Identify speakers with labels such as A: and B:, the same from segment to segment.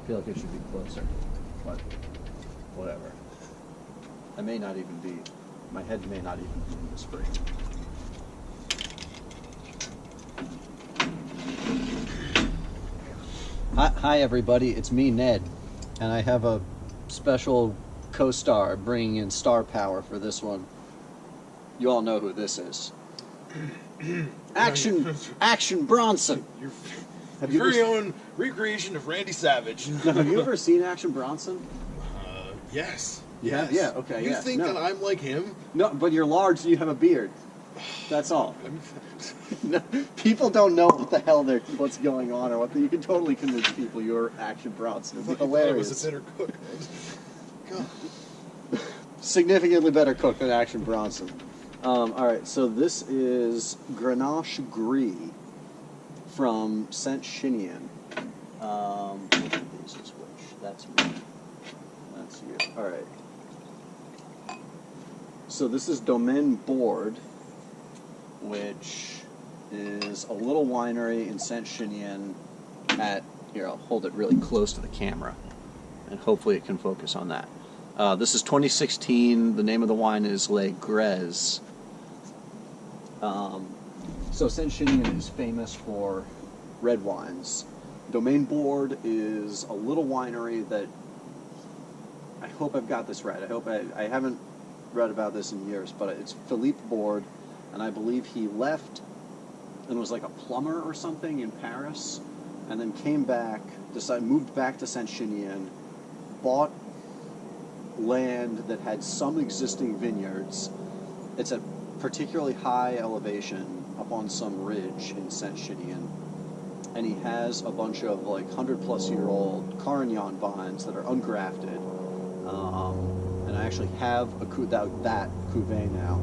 A: feel like it should be closer, but whatever. I may not even be, my head may not even be in this frame. Hi everybody, it's me, Ned, and I have a special co-star bringing in star power for this one. You all know who this is. Action Bronson!
B: Your very own recreation of Randy Savage.
A: Now, have you ever seen Action Bronson?
B: Yes.
A: Yeah,
B: Yes.
A: yeah, okay,
B: You
A: yeah.
B: think that I'm like him?
A: No, but you're large and you have a beard. That's all. No, people don't know what the hell what's going on, or you can totally convince people you're Action Bronson. It'd be hilarious.
B: I was a better cook. God.
A: Significantly better cook than Action Bronson. All right, so this is Grenache Gris from Saint Chinian. Which of these is which? That's me. That's you. All right. So this is Domaine Bordes, which is a little winery in Saint Chinian here, I'll hold it really close to the camera, and hopefully it can focus on that. This is 2016. The name of the wine is Les Grezes. So Saint Chinian is famous for red wines. Domaine Bordes is a little winery that, I hope I've got this right. I haven't read about this in years, but it's Philippe Bordes, and I believe he left and was like a plumber or something in Paris, and then came back, moved back to Saint Chinian, bought land that had some existing vineyards. It's a particularly high elevation up on some ridge in Saint Chinian, and he has a bunch of like 100-plus-year-old Carignan vines that are ungrafted, and I actually have that cuvee now.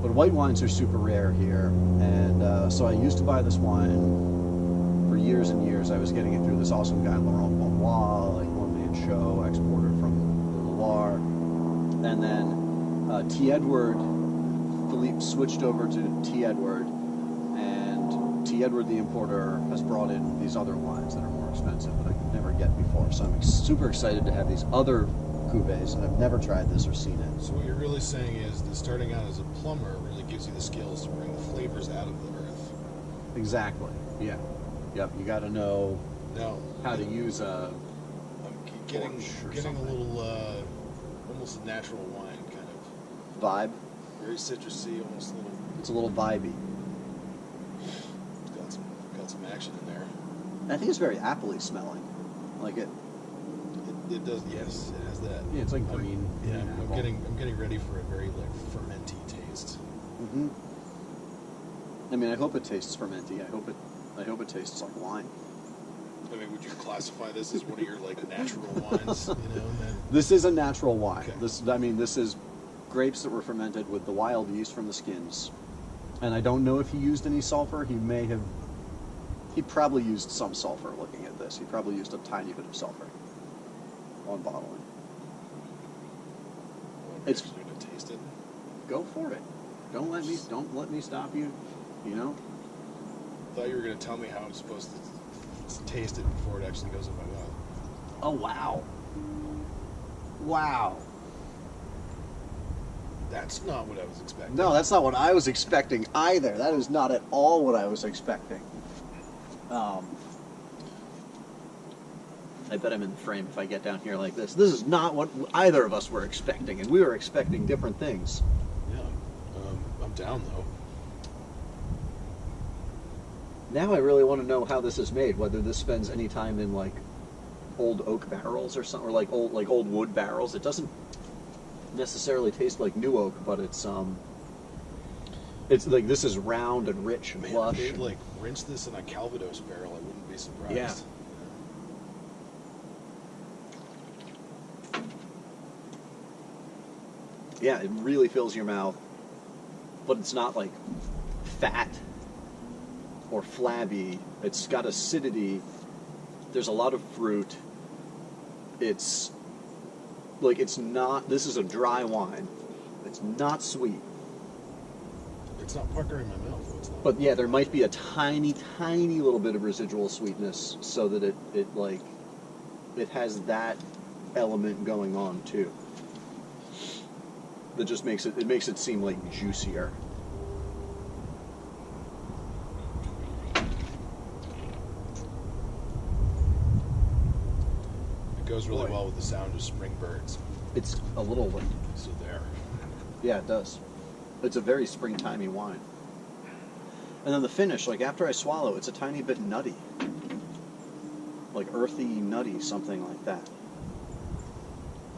A: But white wines are super rare here, and so I used to buy this wine for years and years. I was getting it through this awesome guy, Laurent Bonnois, like one-man show, exporter from the Loire, and then T. Edward, Philippe switched over to T. Edward, and T. Edward, the importer, has brought in these other wines that are more expensive that I could never get before. So I'm super excited to have these other cuvées, and I've never tried this or seen it.
B: So what you're really saying is that starting out as a plumber really gives you the skills to bring the flavors out of the earth.
A: Exactly. Yeah. Yep. You got to know how to use a.
B: I'm getting a little almost a natural wine kind of
A: vibe.
B: Very citrusy, almost a little.
A: It's a little vibey.
B: It's got some action in there.
A: I think it's very appley smelling, like it.
B: It does, yes. It has that.
A: Yeah, it's like green.
B: I'm getting ready for a very like fermenty taste.
A: Mm-hmm. I mean, I hope it tastes fermenty. I hope it tastes like wine.
B: I mean, would you classify this as one of your like natural wines? You know,
A: This is a natural wine.
B: Okay.
A: This is grapes that were fermented with the wild yeast from the skins, and I don't know if he used any sulfur. He probably used some sulfur. Looking at this, he probably used a tiny bit of sulfur on bottling. It's
B: going to taste it.
A: Go for it. Don't let me stop you. You know.
B: I thought you were going to tell me how I'm supposed to taste it before it actually goes in my mouth.
A: Oh wow. Wow.
B: That's not what I was expecting.
A: No, that's not what I was expecting either. That is not at all what I was expecting. I bet I'm in the frame if I get down here like this. This is not what either of us were expecting, and we were expecting different things.
B: Yeah. I'm down, though.
A: Now I really want to know how this is made, whether this spends any time in, like, old oak barrels or something, or like old wood barrels. It doesn't necessarily taste like new oak, but it's like this is round and rich and lush.
B: If they'd like rinse this in a Calvados barrel, I wouldn't be surprised.
A: Yeah. Yeah, it really fills your mouth, but it's not like fat or flabby. It's got acidity. There's a lot of fruit. It's not, this is a dry wine. It's not sweet.
B: It's not puckering my mouth. It's not.
A: But yeah, there might be a tiny, tiny little bit of residual sweetness so that it like it has that element going on too. That just makes it seem like juicier.
B: It goes really well with the sound of spring birds.
A: It's a little like,
B: So there.
A: yeah, it does. It's a very springtimey wine. And then the finish, like after I swallow, it's a tiny bit nutty. Like earthy, nutty, something like that.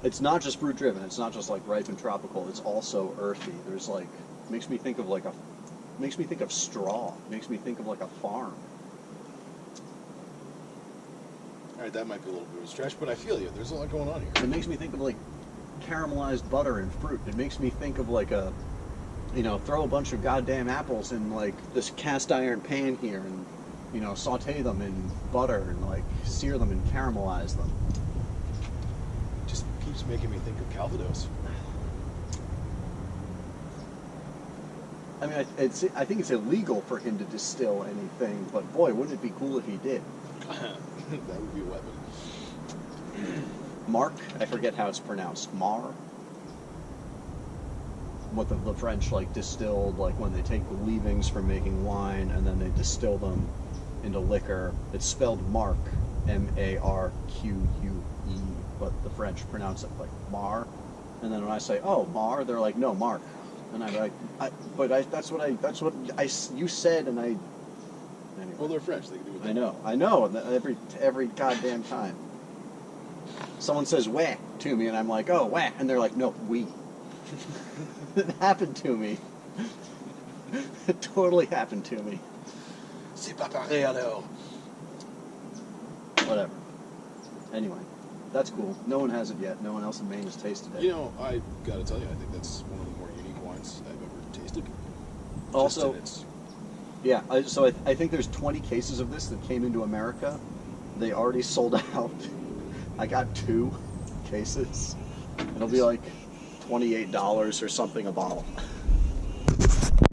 A: It's not just fruit driven, it's not just like ripe and tropical, it's also earthy. There's like, makes me think of straw, makes me think of like a farm.
B: Alright, that might be a little bit of a stretch, but I feel you. There's a lot going on here.
A: It makes me think of like caramelized butter and fruit. It makes me think of like a, throw a bunch of goddamn apples in like this cast iron pan here and, saute them in butter and like sear them and caramelize them.
B: Just keeps making me think of Calvados.
A: I mean, I think it's illegal for him to distill anything, but boy, wouldn't it be cool if he did.
B: That would be a weapon.
A: Marc, I forget how it's pronounced. Mar? What the French like distilled, like when they take the leavings from making wine and then they distill them into liquor. It's spelled Marc, M-A-R-Q-U-E, but the French pronounce it like Mar. And then when I say, "Oh, Mar," they're like, "No, Marc." And I'm like, that's what you said, and I. Anyway.
B: Well, they're French. They can do what they
A: I know. Every goddamn time. Someone says "wah" to me, and I'm like, "Oh, wah," and they're like, "No, we." It happened to me. It totally happened to me.
B: C'est pas pareil alors.
A: Whatever. Anyway, that's cool. No one has it yet. No one else in Maine has tasted it.
B: I gotta tell you, I think that's one of the more unique wines I've ever tasted.
A: Also, yeah, so I think there's 20 cases of this that came into America. They already sold out. I got 2 cases. It'll be like $28 or something a bottle.